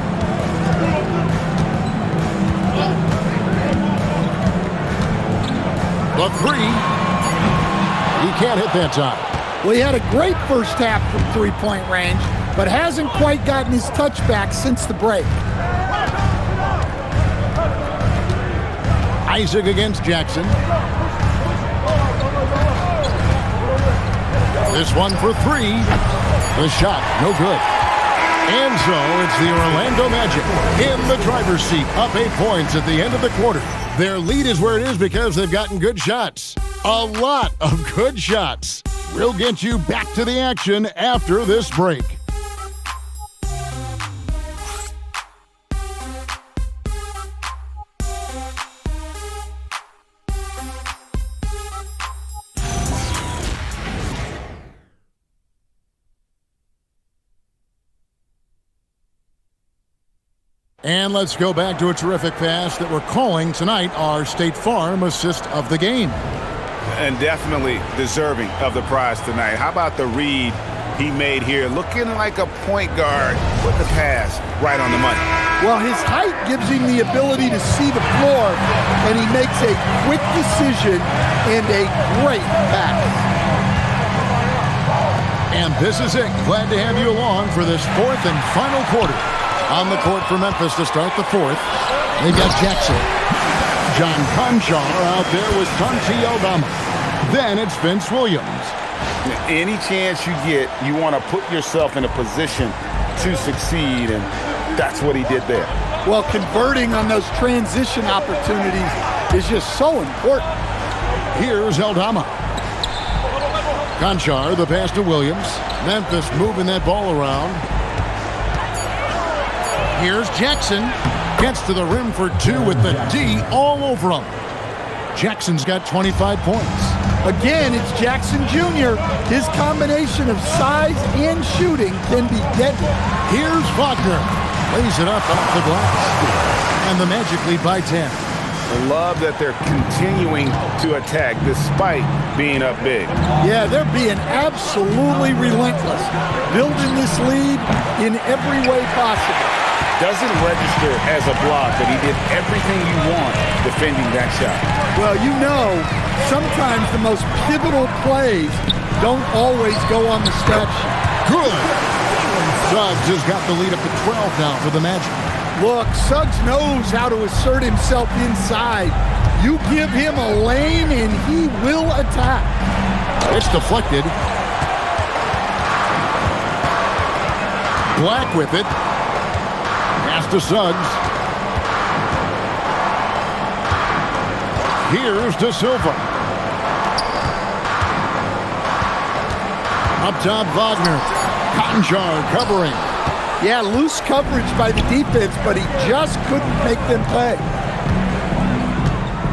The 3. He can't hit that time. Well, he had a great first half from three-point range, but hasn't quite gotten his touchback since the break. Isaac against Jackson. This one for 3. The shot, no good. And so it's the Orlando Magic in the driver's seat, up 8 points at the end of the quarter. Their lead is where it is because they've gotten good shots. A lot of good shots. We'll get you back to the action after this break. And let's go back to a terrific pass that we're calling tonight our State Farm assist of the game. And definitely deserving of the prize tonight. How about the read he made here? Looking like a point guard with the pass right on the money. Well, his height gives him the ability to see the floor, and he makes a quick decision and a great pass. And this is it. Glad to have you along for this 4th and final quarter. On the court for Memphis to start the 4th. They've got Jackson. John Conchar out there with Santi Aldama. Then it's Vince Williams. Any chance you get, you want to put yourself in a position to succeed, and that's what he did there. Well, converting on those transition opportunities is just so important. Here's Aldama. Conchar, the pass to Williams. Memphis moving that ball around. Here's Jackson. Gets to the rim for 2 with the D all over him. Jackson's got 25 points. Again, it's Jackson Jr. His combination of size and shooting can be deadly. Here's Wagner. Lays it up off the glass. And the Magic lead by 10. I love that they're continuing to attack despite being up big. Yeah, they're being absolutely relentless. Building this lead in every way possible. Doesn't register as a block, but he did everything you want defending that shot. Well, you know, sometimes the most pivotal plays don't always go on the stat sheet. Good. Suggs has got the lead up to 12 now for the Magic. Look, Suggs knows how to assert himself inside. You give him a lane and he will attack. It's deflected. Black with it. Pass to Suggs. Here's De Silva. Up top, Wagner. Conchar covering. Yeah, loose coverage by the defense, but he just couldn't make them pay.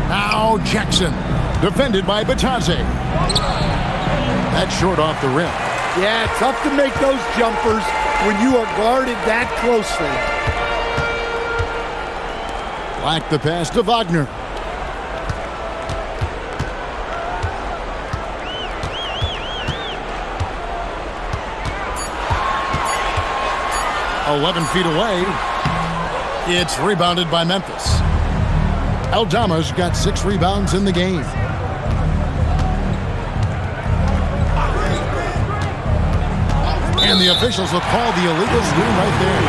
Now Jackson, defended by Batadze. That's short off the rim. Yeah, tough to make those jumpers when you are guarded that closely. Black the pass to Wagner. "11 feet away." It's rebounded by Memphis. Aldama's got 6 rebounds in the game. And the officials will call the illegal screen right there.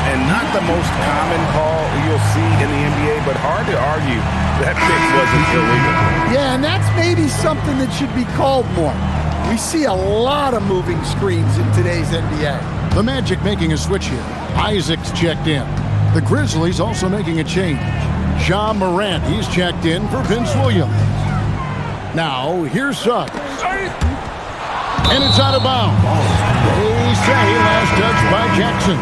And not the most common call you'll see in the NBA, but hard to argue that pick wasn't illegal. Yeah, and that's maybe something that should be called more. We see a lot of moving screens in today's NBA. The Magic making a switch here. Isaac's checked in. The Grizzlies also making a change. Ja Morant, he's checked in for Vince Williams. Now, here's Suggs. And it's out of bounds. They say last touch by Jackson.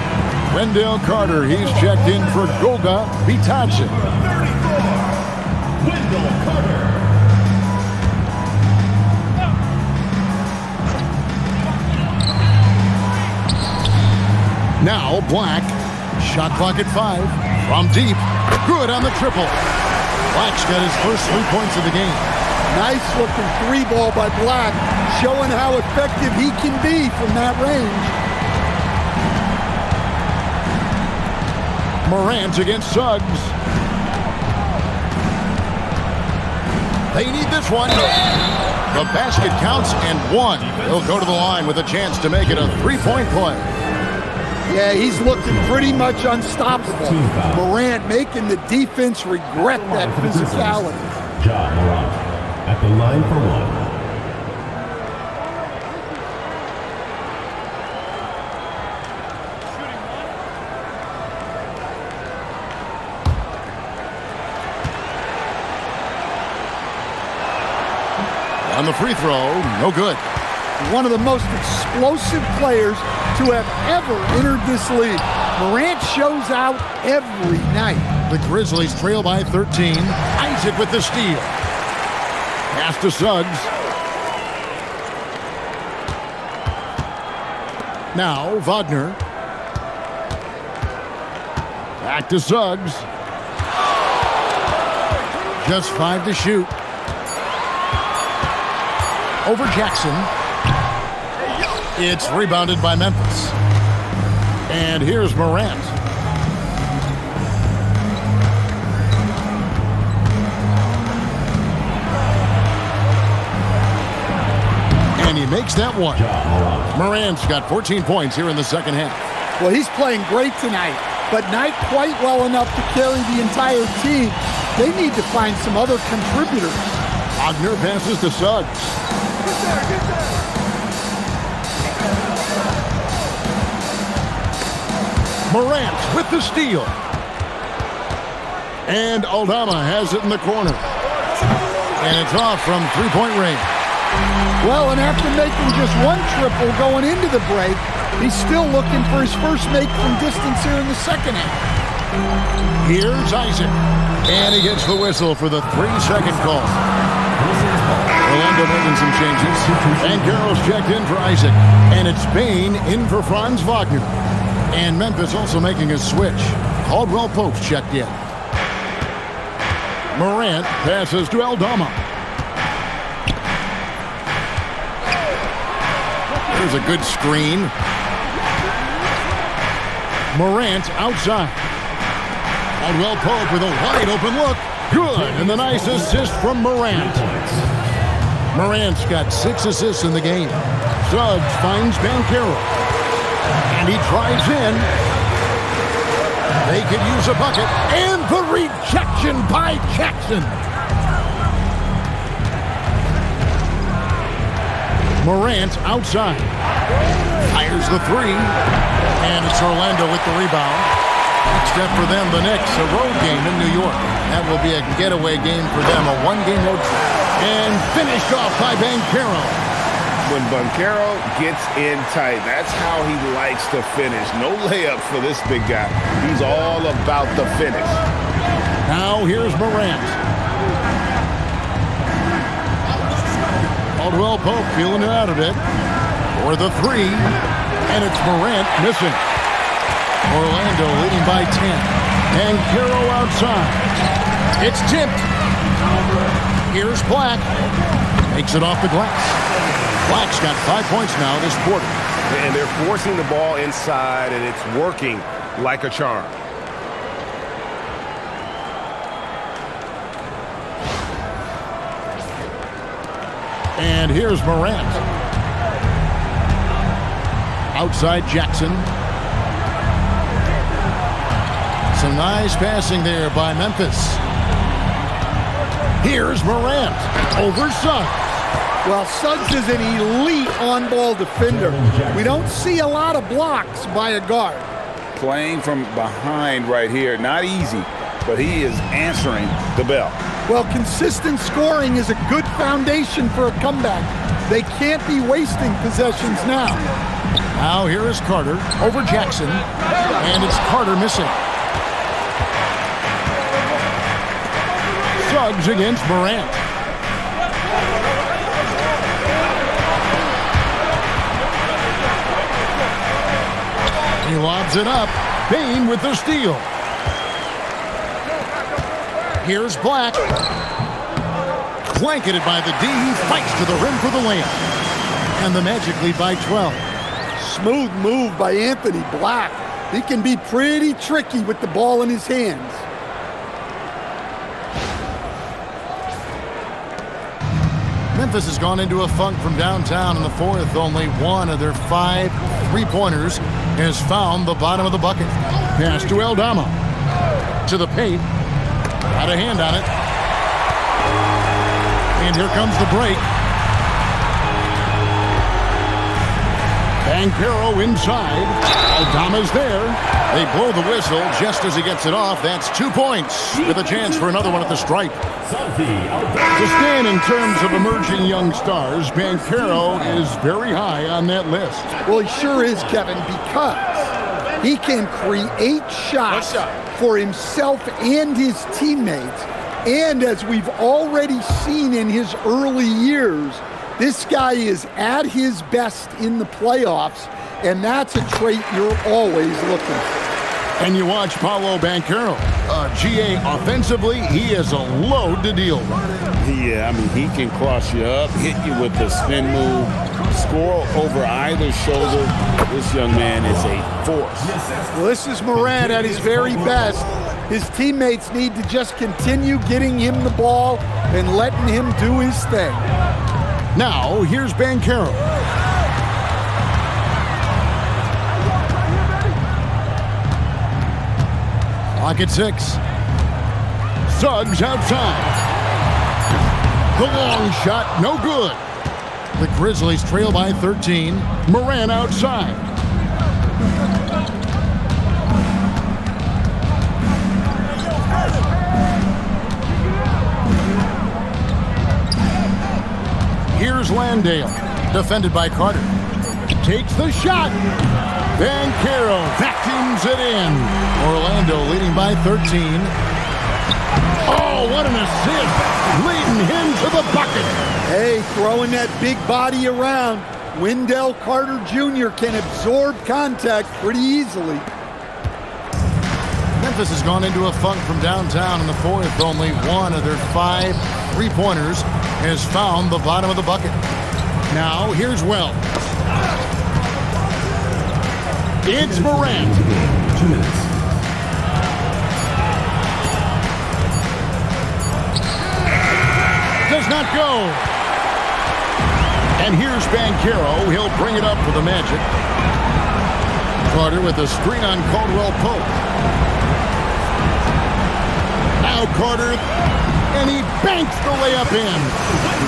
Wendell Carter, he's checked in for Goga Bitadze. Wendell Carter. Now Black, shot clock at 5, from deep, good on the triple. Black's got his first 3 points of the game. Nice looking three ball by Black, showing how effective he can be from that range. Morant against Suggs. They need this one. The basket counts and one. He'll go to the line with a chance to make it a three-point play. Yeah, he's looking pretty much unstoppable. Morant making the defense regret that physicality. Ja Morant at the line for one. On the free throw, no good. One of the most explosive players to have ever entered this league. Morant shows out every night. The Grizzlies trail by 13. Isaac with the steal. Pass to Suggs. Now Wagner. Back to Suggs. Just 5 to shoot. Over Jackson. It's rebounded by Memphis. And here's Morant. And he makes that one. Morant's got 14 points here in the second half. Well, he's playing great tonight, but not quite well enough to carry the entire team. They need to find some other contributors. Wagner passes to Suggs. Morant with the steal. And Aldama has it in the corner. And it's off from three-point range. Well, and after making just one triple going into the break, he's still looking for his first make from distance here in the second half. Here's Isaac. And he gets the whistle for the 3-second call. Orlando making some changes. And Carroll's checked in for Isaac. And it's Bain in for Franz Wagner. And Memphis also making a switch. Caldwell Pope's checked in. Morant passes to Aldama. There's a good screen. Morant outside. Caldwell Pope with a wide open look. Good, and the nice assist from Morant. Morant's got 6 assists in the game. Suggs finds Banchero. And he drives in. They could use a bucket. And the rejection by Jackson. Morant outside. Fires the 3. And it's Orlando with the rebound. Next up for them, the Knicks, a road game in New York. That will be a getaway game for them, a one-game road trip. And finished off by Banchero. When Banchero gets in tight, that's how he likes to finish. No layups for this big guy. He's all about the finish. Now here's Morant. Caldwell Pope feeling it out a bit. For the 3. And it's Morant missing. Orlando leading by 10. And Carroll outside. It's tipped. Here's Black. Makes it off the glass. Black's got 5 points now this quarter. And they're forcing the ball inside, and it's working like a charm. And here's Morant. Outside Jackson. Some nice passing there by Memphis. Here's Morant over Suggs. Well, Suggs is an elite on-ball defender. We don't see a lot of blocks by a guard. Playing from behind right here, not easy, but he is answering the bell. Well, consistent scoring is a good foundation for a comeback. They can't be wasting possessions now. Now here is Carter over Jackson, and it's Carter missing. Suggs against Morant. He lobs it up. Payne with the steal. Here's Black. Blanketed by the D. He fights to the rim for the layup. And the Magic lead by 12. Smooth move by Anthony Black. He can be pretty tricky with the ball in his hands. Memphis has gone into a funk from downtown in the fourth. Only one of their 5 3-pointers has found the bottom of the bucket. Pass to Aldama. To the paint. Got a hand on it. And here comes the break. Banchero inside. Aldama's there. They blow the whistle just as he gets it off. That's 2 points with a chance for another one at the stripe. To stand in terms of emerging young stars, Banchero is very high on that list. Well, he sure is, Kevin, because he can create shots for himself and his teammates. And as we've already seen in his early years, this guy is at his best in the playoffs, and that's a trait you're always looking for. And you watch Paolo Banchero. GA offensively, he is a load to deal with. Yeah, I mean, he can cross you up, hit you with the spin move, score over either shoulder. This young man is a force. Well, this is Morant at his very best. His teammates need to just continue getting him the ball and letting him do his thing. Now, here's Banchero. Clock at 6. Suggs outside. The long shot, no good. The Grizzlies trail by 13. Morant outside. Here's Landale, defended by Carter. Takes the shot. Banchero vacuums it in. Orlando leading by 13. Oh, what an assist. Leading him to the bucket. Hey, throwing that big body around. Wendell Carter Jr. can absorb contact pretty easily. Memphis has gone into a funk from downtown in the fourth. Only one of their 5 3-pointers has found the bottom of the bucket. Now, here's Wells. It's Morant. 2 minutes. Does not go. And here's Banchero. He'll bring it up for the Magic. Carter with a screen on Caldwell Pope. Now Carter, and he banks the layup in.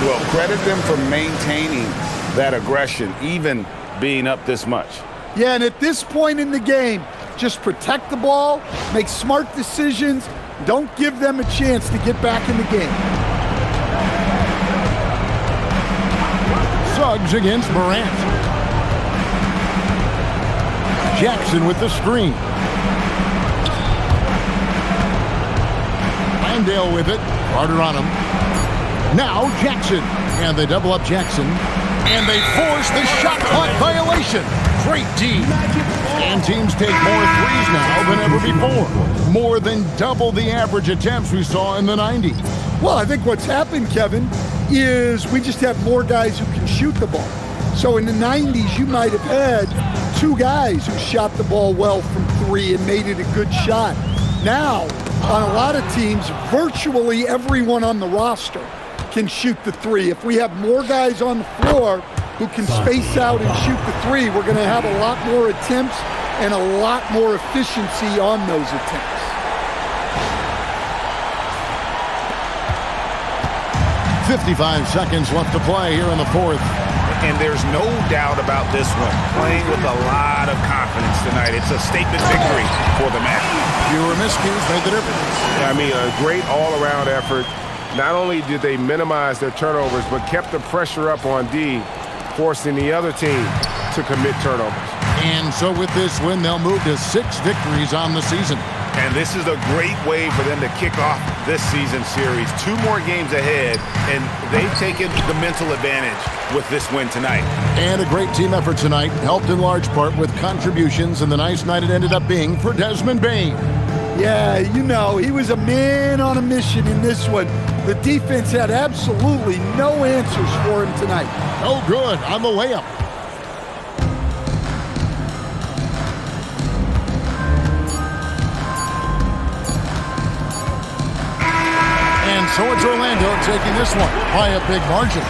Well, credit them for maintaining that aggression, even being up this much. Yeah, and at this point in the game, just protect the ball, make smart decisions, don't give them a chance to get back in the game. Suggs against Morant. Jackson with the screen. Landale with it. Carter on him. Now Jackson. And they double up Jackson. And they force the shot clock violation. Great D. And teams take more threes now than ever before. More than double the average attempts we saw in the 90s. Well, I think what's happened, Kevin, is we just have more guys who can shoot the ball. So in the 90s, you might have had 2 guys who shot the ball well from 3 and made it a good shot. Now, on a lot of teams, virtually everyone on the roster can shoot the 3. If we have more guys on the floor, who can space out and shoot the three, we're going to have a lot more attempts and a lot more efficiency on those attempts. .55 seconds left to play here in the fourth. And there's no doubt about this one. Playing with a lot of confidence tonight. It's a statement victory for the Magic. Fewer miscues made the difference. I mean, a great all-around effort. Not only did they minimize their turnovers, but kept the pressure up on D, forcing the other team to commit turnovers. And so with this win, they'll move to 6 victories on the season. And this is a great way for them to kick off this season series. 2 more games ahead, and they've taken the mental advantage with this win tonight. And a great team effort tonight, helped in large part with contributions, and the nice night it ended up being for Desmond Bane. Yeah, you know, he was a man on a mission in this one. The defense had absolutely no answers for him tonight. Oh, good on the layup. And so it's Orlando taking this one by a big margin.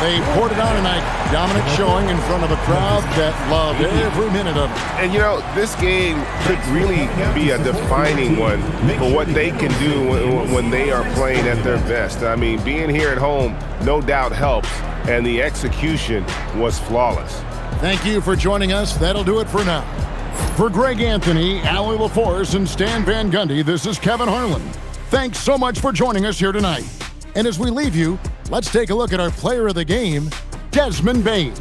They poured it on tonight. Dominant showing in front of a crowd that loved every minute of it. And, you know, this game could really be a defining one for what they can do when they are playing at their best. I mean, being here at home no doubt helps, and the execution was flawless. Thank you for joining us. That'll do it for now. For Greg Anthony, Allie LaForce, and Stan Van Gundy, this is Kevin Harlan. Thanks so much for joining us here tonight. And as we leave you, let's take a look at our player of the game, Desmond Bane.